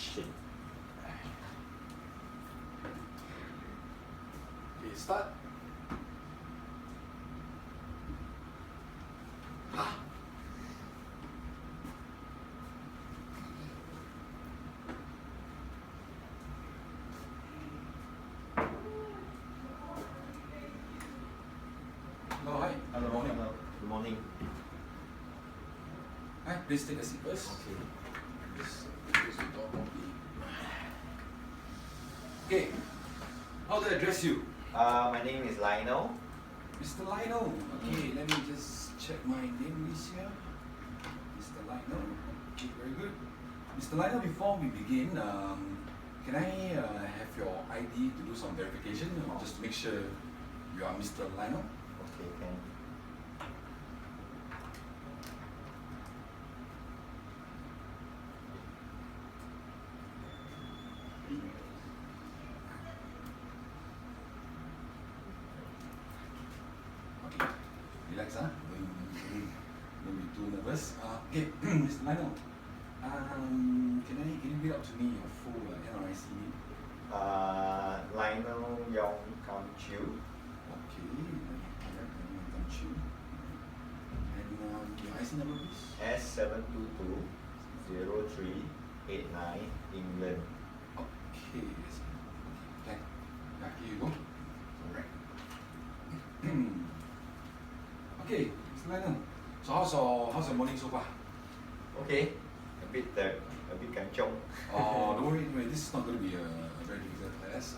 Shit. Okay, start. Hello, hi. Hello, Good morning. hello. Good morning. Hi, please take a seat first. Okay. This the door properly. Okay. How do I address you? My name is Lionel. Mr. Lionel. Okay, let me just check my name list here. Mr. Lionel. Okay, very good. Mr. Lionel, before we begin, can I have your ID to do some verification, just to make sure you are Mr. Lionel? Okay, can. Okay, relax, don't be too nervous. Okay, Mr. Lionel, can you read out to me your full NRIC name? Lionel Yong Kam Chiu. Okay, alright, thank you. And your IC number, please? S7220389 England. Okay, yes. Okay, yeah, here you go. Alright. Okay, Mr. Lionel. So how's your morning so far? Okay, a bit kanchong. Oh, don't worry, this is not going to be a very difficult class.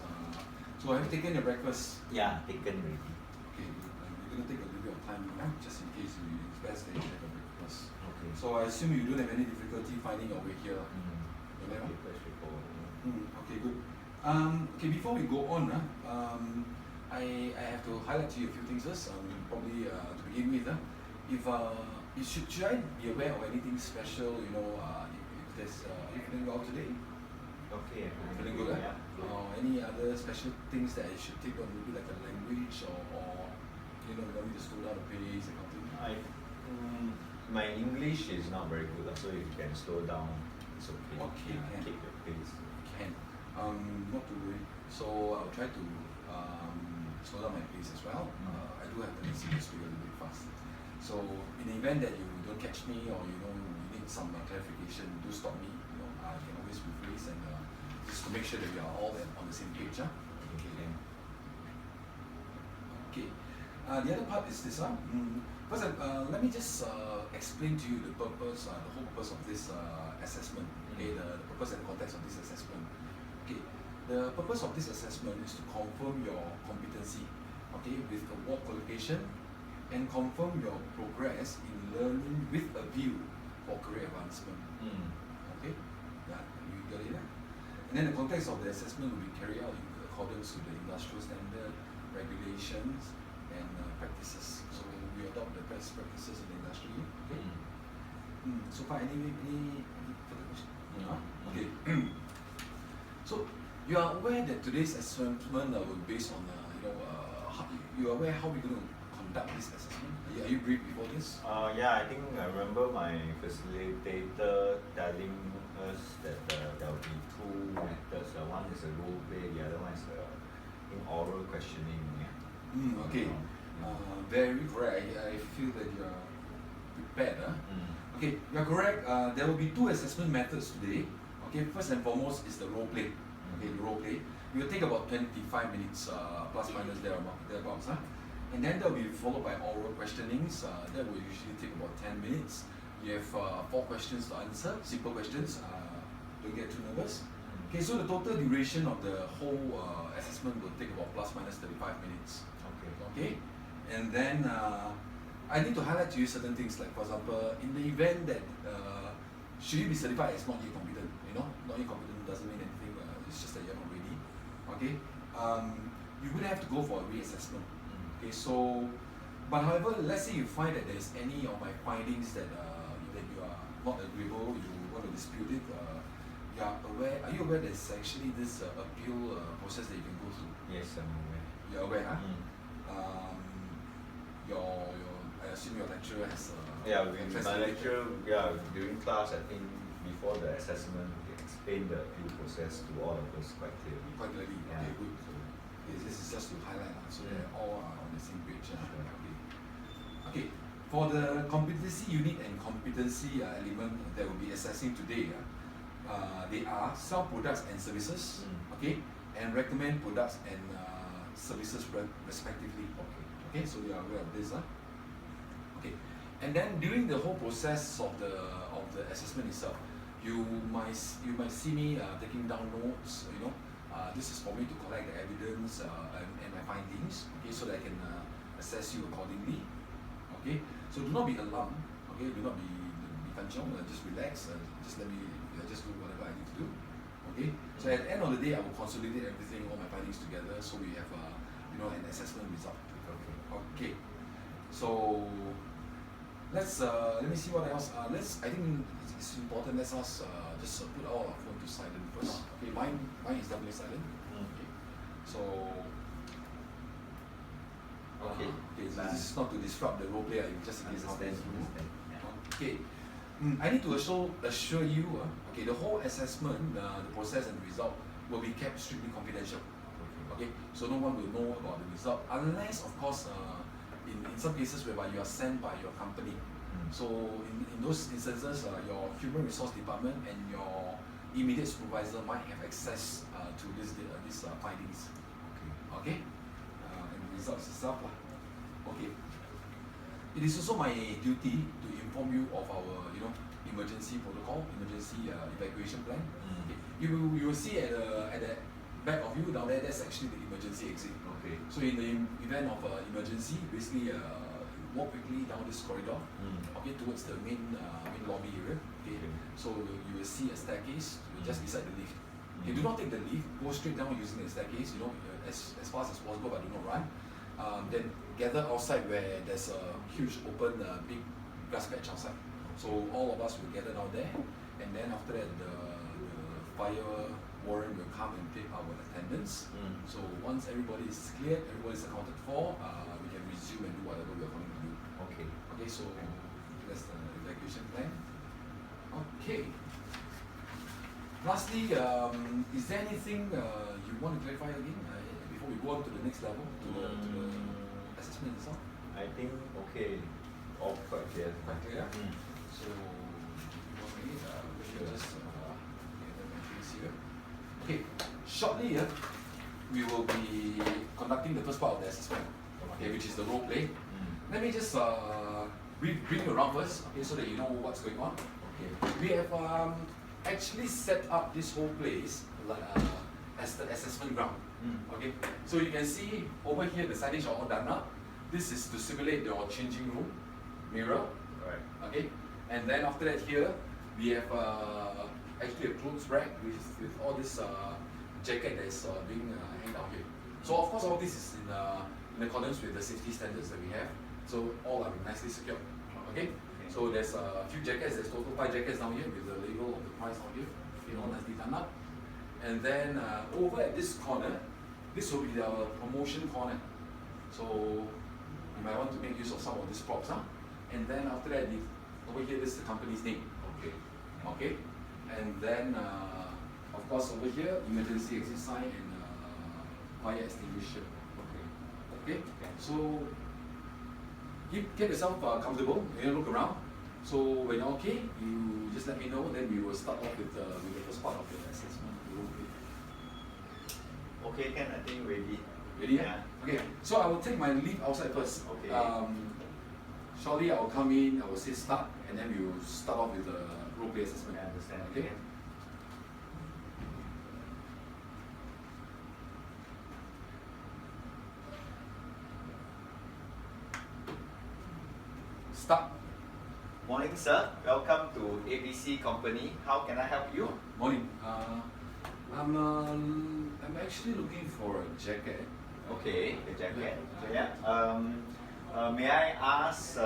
So have you taken your breakfast? Yeah, taken already. Okay, good. We're going to take a little bit of time now, just in case it's best that you have a breakfast. Okay. So I assume you don't have any difficulty finding your way here. Don't have? Okay, quite straightforward. Okay, good. Okay, before we go on, I have to highlight to you a few things first. Probably to begin with, should I be aware of anything special? You know, if there's are you feeling well today? Okay, Feeling good, yeah. Any other special things that I should take on, maybe like a language or you know, want me to slow down the pace and something? My English is not very good, so if you can slow down, it's okay. Okay, Yeah, can. keep your pace. Can. Not to worry. So I'll try to slow down my pace as well. I do have tendency to speak a little bit fast. So in the event that you don't catch me or you know you need some clarification, do stop me. You know, I can always rephrase and just to make sure that we are all on the same page. Okay. Okay. The other part is this. First, let me just explain to you the purpose, the whole purpose of this assessment. Okay, the purpose and the context of this assessment. Okay, the purpose of this assessment is to confirm your competency, okay, with award qualification, and confirm your progress in learning with a view for career advancement. Okay, yeah, you got it. And then the context of the assessment will be carried out in accordance with the industrial standard, regulations, and practices. So we adopt the best practices in the industry. Okay. So far, any further questions? Okay. So you are aware that today's assessment will be based on you are aware how we're going to conduct this assessment? Are you briefed before this? Yeah, I think I remember my facilitator telling us that there will be two methods. One is a role play, the other one is oral questioning. Yeah. Okay. Very correct. I feel that you are prepared. Okay, you are correct. There will be two assessment methods today. Okay, first and foremost is the role play. Okay, the role play. It will take about 25 minutes, plus minus thereabouts. And then that will be followed by oral questionings. That will usually take about 10 minutes. You have 4 questions to answer, simple questions. Don't get too nervous. Okay, so the total duration of the whole assessment will take about plus minus 35 minutes. Okay, and then I need to highlight to you certain things, like for example, in the event that should you be certified as not yet competent, you know, not yet competent doesn't mean anything, it's just that you're not ready. Okay, you would have to go for a reassessment. Okay, so, but however, let's say you find that there's any of my findings that you are not agreeable, you want to dispute it, are you aware there's actually this appeal process that you can go through? Yes, I'm aware. You're aware, huh? I assume your lecturer has my lecturer, during class, I think before the assessment, he explained the appeal process to all of us quite clearly. Quite clearly. Yeah. Okay, good. Okay, this is just to highlight, so that all are on the same page. Okay. For the competency unit and competency element that we'll be assessing today, they are sell products and services, okay, and recommend products and services respectively. Okay, so you are aware of this, okay. And then during the whole process of the assessment itself, you might see me taking down notes. This is for me to collect the evidence and my findings, okay, so that I can assess you accordingly. Okay, so do not be alarmed. Okay, do not be kanchiong. Just relax. Just let me just do whatever I need to do. Okay, so at the end of the day, I will consolidate everything, all my findings together, so we have an assessment result. Okay, so let me see what else. I think it's important. Let's us just put our phone to silent first. Okay, mine is definitely silent. Okay, so. Okay, this is not to disrupt the role play, just in case how things move. Okay, I need to assure you, okay, the whole assessment, the process and the result will be kept strictly confidential. Okay, so no one will know about the result unless, of course, in some cases whereby you are sent by your company. So in those instances, your human resource department and your immediate supervisor might have access to these findings. Okay. Results itself. Okay. It is also my duty to inform you of our emergency protocol, emergency evacuation plan. Okay. You will see at the back of you down there, that's actually the emergency exit. Okay. So in the event of emergency, basically walk quickly down this corridor, okay, towards the main lobby area. Okay. So you will see a staircase just beside the lift. Okay, do not take the lift, go straight down using the staircase, as fast as possible, but do not run. Then gather outside where there's a huge open big grass patch outside. So all of us will gather down there, and then after that the fire warrant will come and take our attendance. So once everybody is cleared, everybody is accounted for, we can resume and do whatever we are going to do. Okay, so that's the evacuation plan. Okay. Lastly, is there anything you want to clarify again before we go on to the next level, to the assessment itself? I think all quite clear. Quite clear. So, let me just get my things here. Okay, shortly we will be conducting the first part of the assessment, okay, which is the role play. Let me just bring you around first, okay, so that you know what's going on. Okay, we have actually set up this whole place as the assessment ground. Okay, so you can see over here the signage are all done up. This is to simulate your changing room mirror. Right. Okay, and then after that here we have actually a clothes rack with all this jacket that is being hanged out here. So of course all this is in accordance with the safety standards that we have. So all are nicely secured. Okay. So there's a few jackets, there's total 5 jackets down here with the label of the price on here, all nicely done up. And then over at this corner, this will be our promotion corner. So you might want to make use of some of these props, And then after that, over here, this is the company's name. Okay. And then of course over here, emergency exit sign and fire extinguisher. Okay. So get yourself comfortable, look around. So when you're okay, you just let me know, then we will start off with the first part of the assessment. Okay, Ken, I think ready. Ready? Yeah. Okay, so I will take my leave outside first. Okay. Shortly I will come in, I will say start, and then we will start off with the role play assessment. I understand. Okay. Start. Morning, sir. Welcome to ABC Company. How can I help you? Morning. I'm actually looking for a jacket. Okay, the jacket. Yeah. May I ask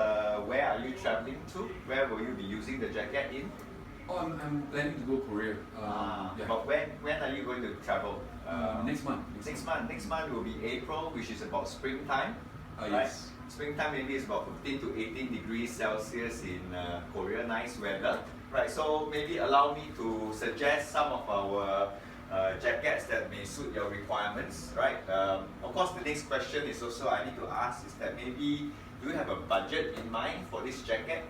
where are you traveling to? Where will you be using the jacket in? Oh, I'm planning to go Korea. Yeah. But when are you going to travel? Next month. Next month will be April, which is about springtime. Right? Yes. Springtime maybe is about 15 to 18 degrees Celsius in Korea, nice weather. right? So maybe allow me to suggest some of our jackets that may suit your requirements, right? Of course, the next question is also I need to ask is that maybe do you have a budget in mind for this jacket?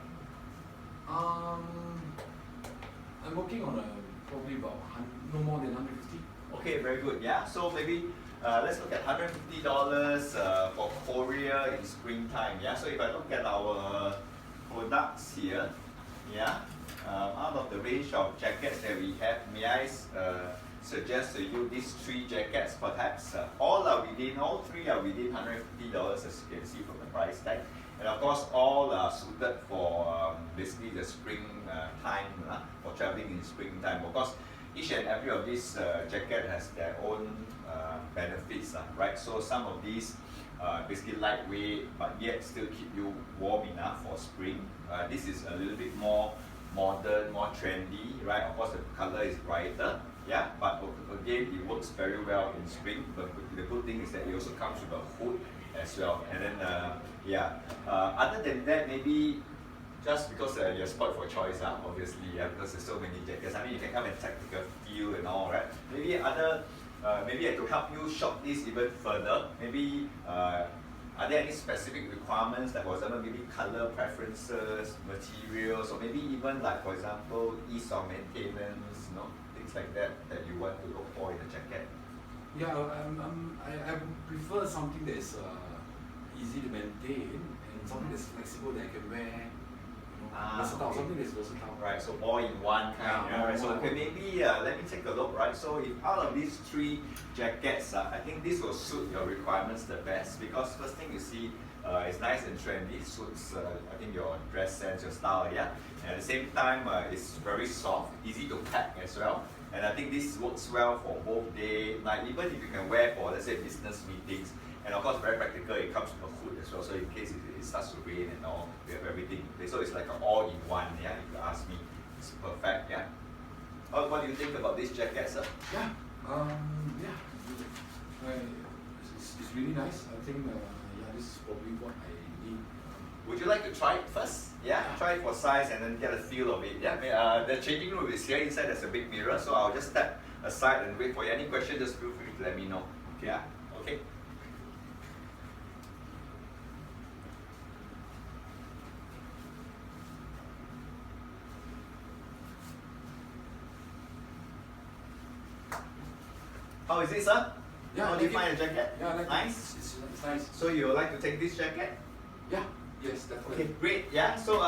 I'm working on probably about no more than 150. Okay, very good. Yeah, so maybe let's look at $150 for Korea in springtime. Yeah, so if I look at our products here, yeah, out of the range of jackets that we have, may I suggest to you these 3 jackets perhaps? All three are within $150 as you can see from the price tag. And of course, all are suited for basically the spring time, for traveling in springtime. Of course, each and every of these jacket has their own benefits, right? So some of these basically lightweight, but yet still keep you warm enough for spring. This is a little bit more modern, more trendy, right? Of course, the color is brighter, yeah, but again, it works very well in spring. But the good thing is that it also comes with a hood as well. And then, other than that, maybe just because you're spoiled for choice, obviously, because there's so many jackets. I mean, you can come and tactical feel and all, right? Maybe to help you shop this even further, maybe are there any specific requirements, like for example, maybe color preferences, materials, or maybe even like for example, ease of maintenance, things like that you want to look for in a jacket? Yeah, I prefer something that is easy to maintain and something that's flexible that I can wear. Versatile, okay. Something that's versatile. Right, so all in one kind. Right? So okay, maybe let me take a look. Right, so if out of these 3 jackets, I think this will suit your requirements the best, because first thing you see, it's nice and trendy, suits I think your dress sense, your style, yeah. And at the same time, it's very soft, easy to pack as well. And I think this works well for both day, like even if you can wear for let's say business meetings. And of course, very practical, it comes with a hood as well, so in case it starts to rain and all, we have everything in place. So it's like an all-in-one, yeah, if you ask me. It's perfect, yeah. What do you think about this jacket, sir? Yeah, it's really nice. I think, this is probably what I need. Would you like to try it first? Yeah, try it for size and then get a feel of it. Yeah, the changing room is here. Inside there's a big mirror, so I'll just step aside and wait for you. Any question, just feel free to let me know. Yeah, okay. How is it, sir? Yeah, how do you find a jacket? Yeah, I like nice. It's nice. So you would like to take this jacket? Yeah. Yes, definitely. Okay, great. Yeah. So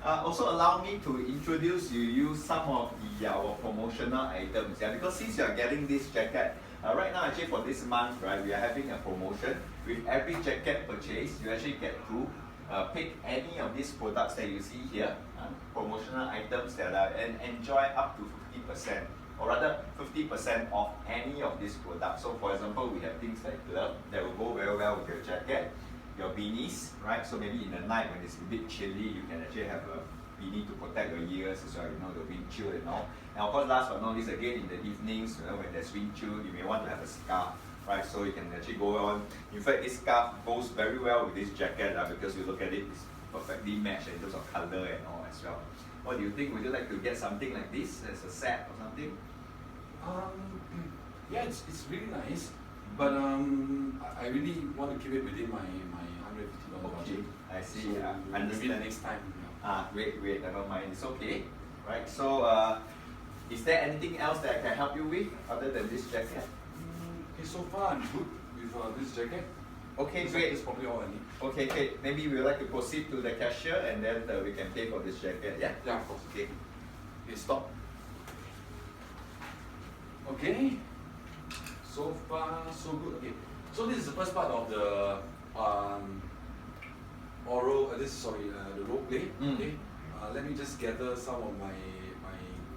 also allow me to introduce you some of our promotional items. Yeah, because since you are getting this jacket right now, actually for this month, right, we are having a promotion. With every jacket purchase, you actually get to pick any of these products that you see here, promotional items that are and enjoy up to 50%. Or rather 50% off any of these products. So for example, we have things like glove that will go very well with your jacket, your beanies, right? So maybe in the night when it's a bit chilly, you can actually have a beanie to protect your ears as well, the wind chill and all. And of course, last but not least, again in the evenings, when there's wind chill, you may want to have a scarf, right? So you can actually go on. In fact, this scarf goes very well with this jacket because you look at it, it's perfectly matched in terms of color and all as well. What do you think? Would you like to get something like this as a set or something? Yeah, it's really nice, but I really want to keep it within my $150 budget. I see. So Understand. maybe next time. Great. Never mind. It's okay. Right. So, is there anything else that I can help you with other than this jacket? Okay, so far I'm good with this jacket. Okay, This great. is probably all I need. Okay. Maybe we would like to proceed to the cashier and then we can pay for this jacket. Yeah. Yeah, of course. Okay. Stop. Okay, so far so good. Okay, so this is the first part of the the role play. Okay, let me just gather some of my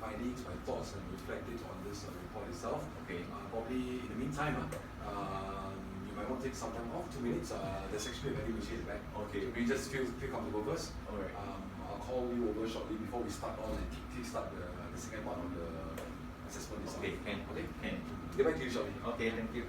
findings, my thoughts, and reflect it on this report itself. Okay. Probably in the meantime, you might want to take some time off, 2 minutes. There's actually a vending machine in the back. Okay. So we just feel comfortable first. All right. I'll call you over shortly before we start on and kickstart the second part on the assessment itself. Okay. Can. Get back to you shortly. Okay. Thank you.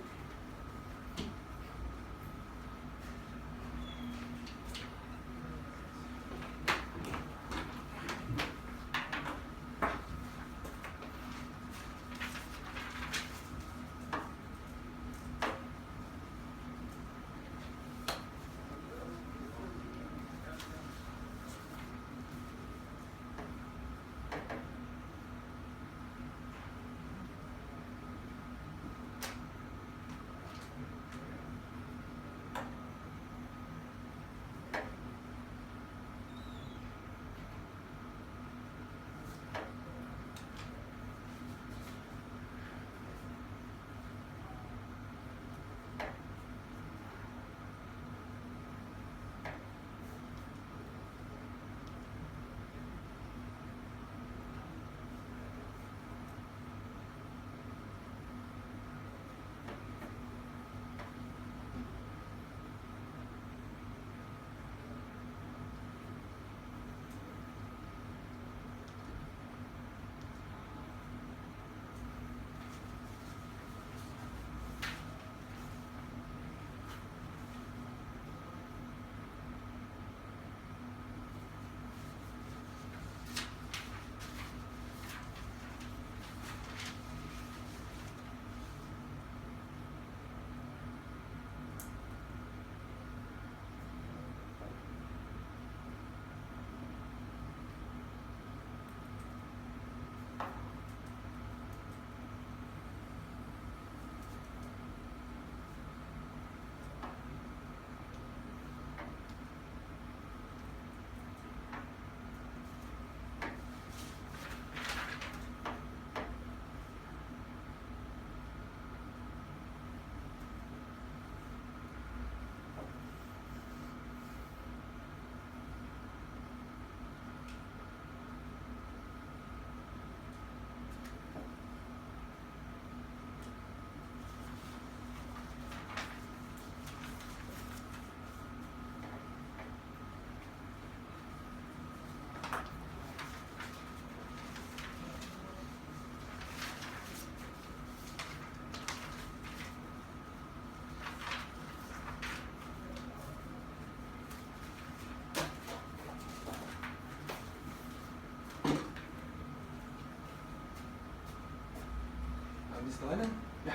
Mr. Lennon? Yeah.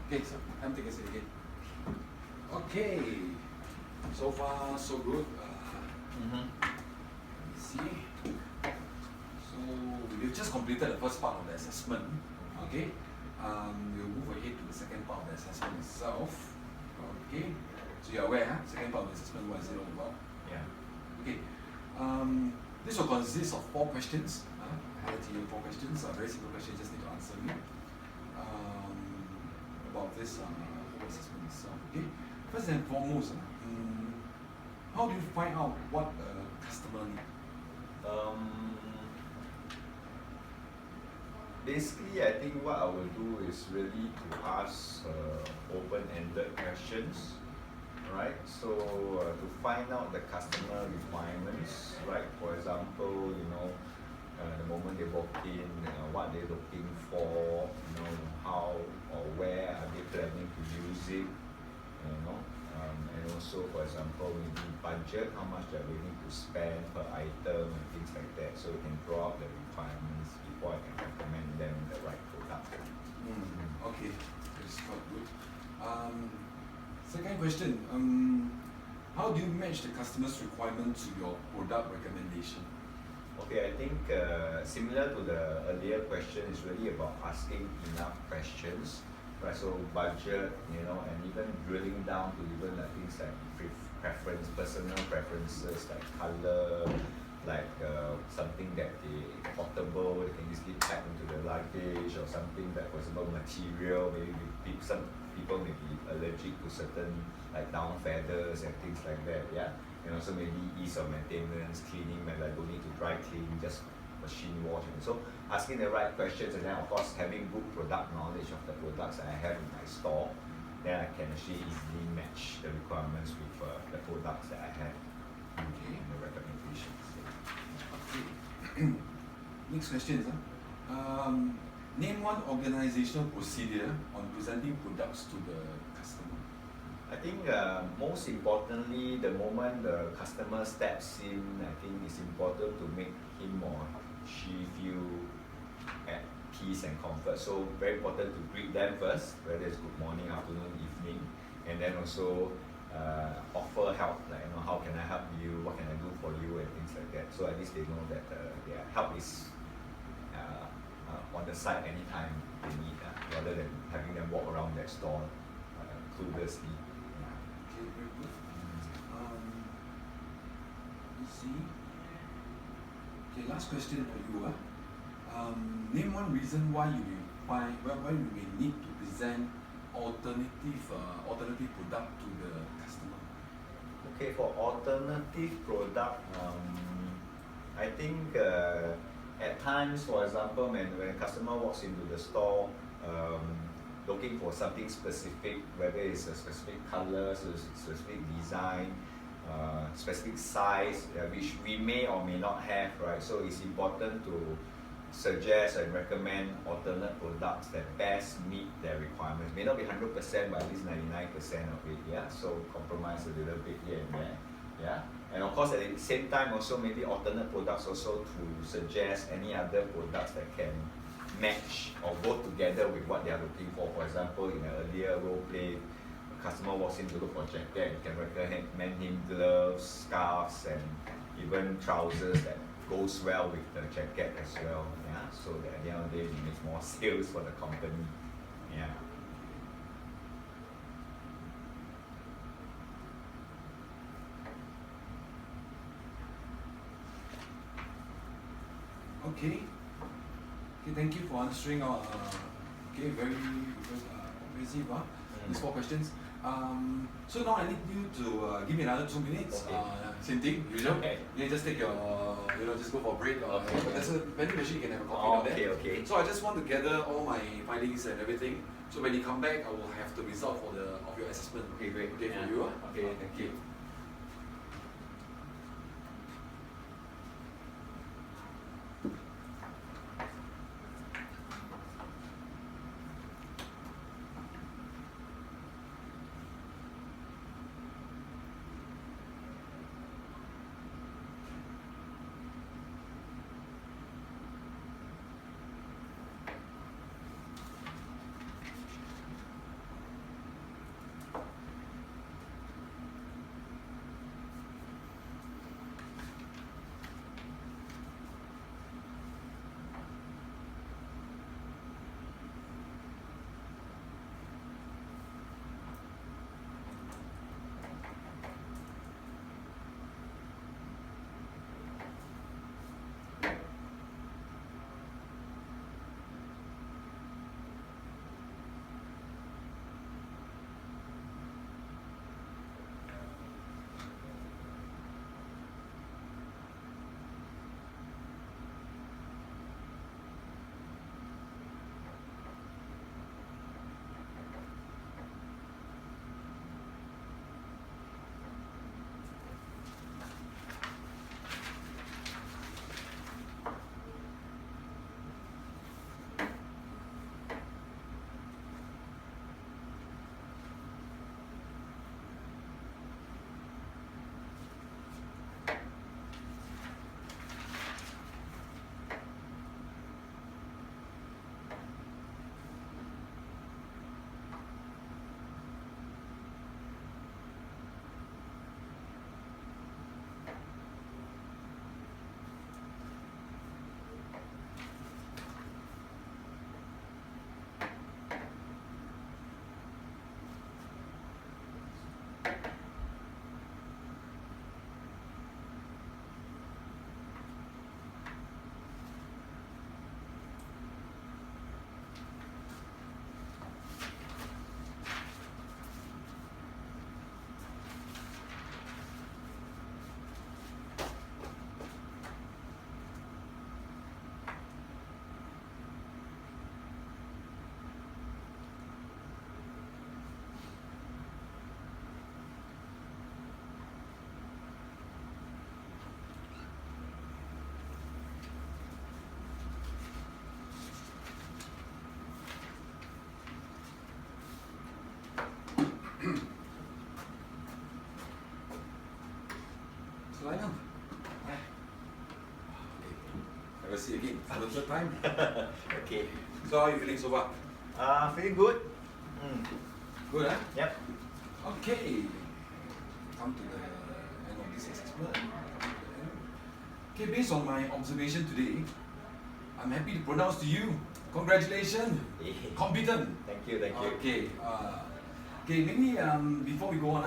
Okay, so I'm taking it again. Okay. So far, so good. Let me see. So we've just completed the first part of the assessment. Okay. We'll move ahead to the second part of the assessment itself. Okay. So you're aware, huh? Second part of the assessment, what is it all about? Yeah. Okay. This will consist of 4 questions. I had to you 4 questions. Very simple questions. Just need to answer me about this whole assessment itself. Okay. First and foremost, how do you find out what a customer needs? Basically, I think what I will do is really to ask open-ended questions, right? So to find out the customer requirements, right? For example, the moment they walk in, what they're looking for, how or where are they planning to use it, and also, for example, maybe budget, how much they're willing to spend per item and things like that, so we can draw up the requirements before I can recommend them the right product. Okay, that's quite good. Second question, how do you match the customer's requirement to your product recommendation? Okay, I think similar to the earlier question, is really about asking enough questions, right? So budget, and even drilling down to even things like preference, personal preferences, like color, like something that portable, they can easily pack into the luggage, or something that, for example, material, maybe some people may be allergic to certain like down feathers and things like that, yeah. And also maybe ease of maintenance, cleaning, maybe I don't need to dry clean, just machine wash. And so asking the right questions, and then of course having good product knowledge of the products that I have in my store, then I can actually easily match the requirements with the products that I have in the recommendations. Okay. Next question is, name one organizational procedure on presenting products to the customer. I think most importantly, the moment the customer steps in, I think it's important to make him or she feel at peace and comfort. So very important to greet them first, whether it's good morning, afternoon, evening, and then also offer help, like how can I help you, what can I do for you, and things like that. So at least they know that their help is on the side anytime they need, rather than having them walk around their store cluelessly. Okay, very good. Let's see. Okay, last question for you. Name one reason why you may need to present alternative product to the customer. Okay, for alternative product, I think at times, for example, when a customer walks into the store looking for something specific, whether it's a specific color, specific design, specific size, which we may or may not have, right? So it's important to suggest and recommend alternate products that best meet their requirements. May not be 100%, but at least 99% of it, yeah? So compromise a little bit here and there, yeah? And of course, at the same time, also maybe alternate products also to suggest any other products that can match or go together with what they are looking for. For example, in an earlier role play, a customer walks in to look for a jacket, you can recommend him gloves, scarves, and even trousers that goes well with the jacket as well. Yeah, so that at the end of the day, it makes more sales for the company. Yeah. Okay. Okay, thank you for answering our very comprehensive these 4 questions. So now I need you to give me another 2 minutes. Okay. Same thing, usual. Okay. You just take your, just go for a break. Okay. But there's a vending machine, you can have a coffee down there. Okay. So I just want to gather all my findings and everything. So when you come back, I will have the result of your assessment. Okay, great. Okay, Yeah. for you. Okay, thank you. time. Okay. So how are you feeling so far? Feeling good. Good, huh? Yep. Okay. Come to the end of this assessment. Okay, based on my observation today, I'm happy to pronounce to you, congratulations, competent. Thank you, thank you. Okay. Okay, maybe before we go on,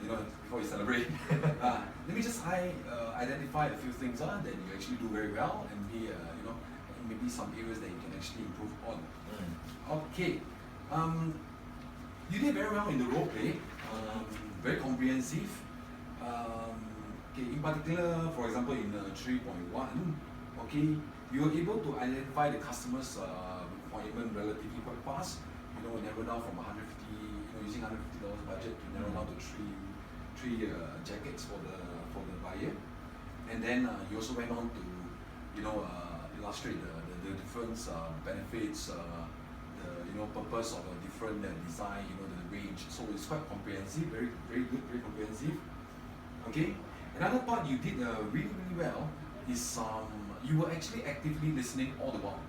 before we celebrate, let me just identify a few things that you actually do very well, and maybe some areas that you can actually improve on. Okay. You did very well in the role play, very comprehensive. Okay, in particular, for example, in 3.1, okay, you were able to identify the customer's requirement relatively quite fast. Narrow down from 150, using $150 budget to narrow down to three jackets for the buyer, and then you also went on to illustrate the different benefits, the purpose of a different design, the range. So it's quite comprehensive, very very good, very comprehensive. Okay. Another part you did really well is you were actually actively listening all the while.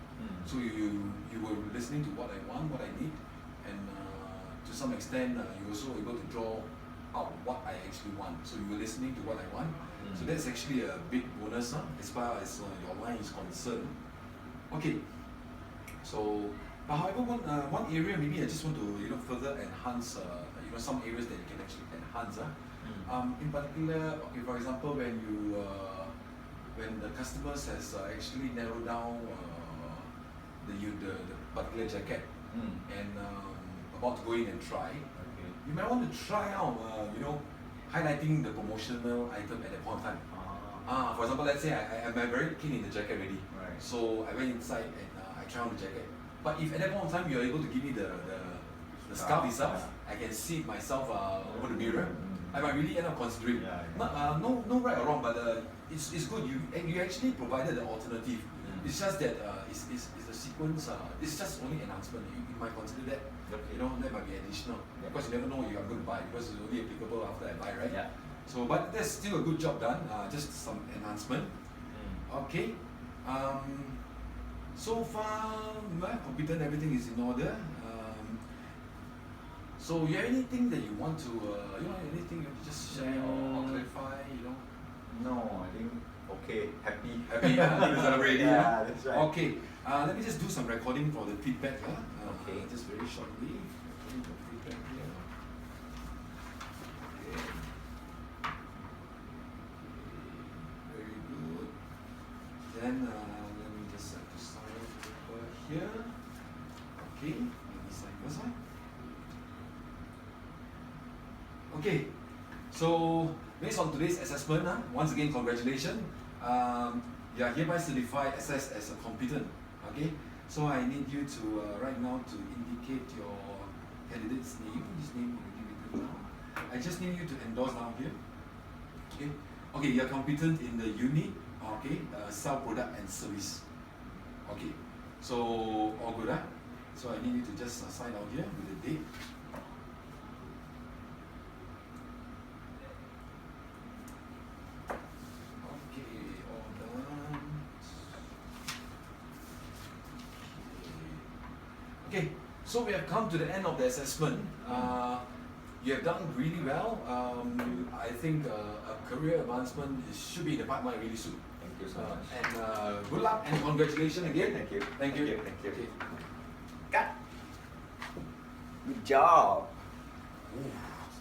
So you were listening to what I want, what I need, and to some extent you were also able to draw out what I actually want. So you were listening to what I want. So that's actually a big bonus as far as your line is concerned. Okay. So, but however, one area maybe I just want to further enhance some areas that you can actually enhance. In particular, okay, for example, when the customers has actually narrowed down the particular jacket and about to go in and try, you might want to try out highlighting the promotional item at that point of time. For example, let's say I'm very keen in the jacket already, so I went inside and I tried on the jacket. But if at that point of time you're able to give me the scarf itself, I can see it myself over the mirror, I might really end up considering. No right or wrong, but it's good. You actually provided the alternative. It's just that it's a sequence. It's just only enhancement. You might consider that. That might be additional because you never know you're going to buy because it's only applicable after I buy, right? So, but that's still a good job done. Just some enhancement. Okay. So far, competent. Everything is in order. So, you have anything that you want to, anything you just share or clarify, No, I think okay, happy. Happy, to celebrate. Yeah, that's right. Okay, let me just do some recording for the feedback. Okay. Just very shortly. Recording for feedback here. Okay. Very good. Then let me just have to sign over here. Okay, let me sign first one. Okay, so based on today's assessment, once again, congratulations. You are hereby certified, assessed as a competent. Okay, so I need you to right now to indicate your candidate's name. His name will be given now. I just need you to endorse down here. Okay, okay, you are competent in the unit. Okay, sell product and service. Okay, so all good, So I need you to just sign out here with the date. Okay, so we have come to the end of the assessment. You have done really well. I think a career advancement should be in the pipeline really soon. Thank you so much. And good luck and congratulations again. Thank you. Thank you. Thank you. Okay. Cut. Good job. Ooh.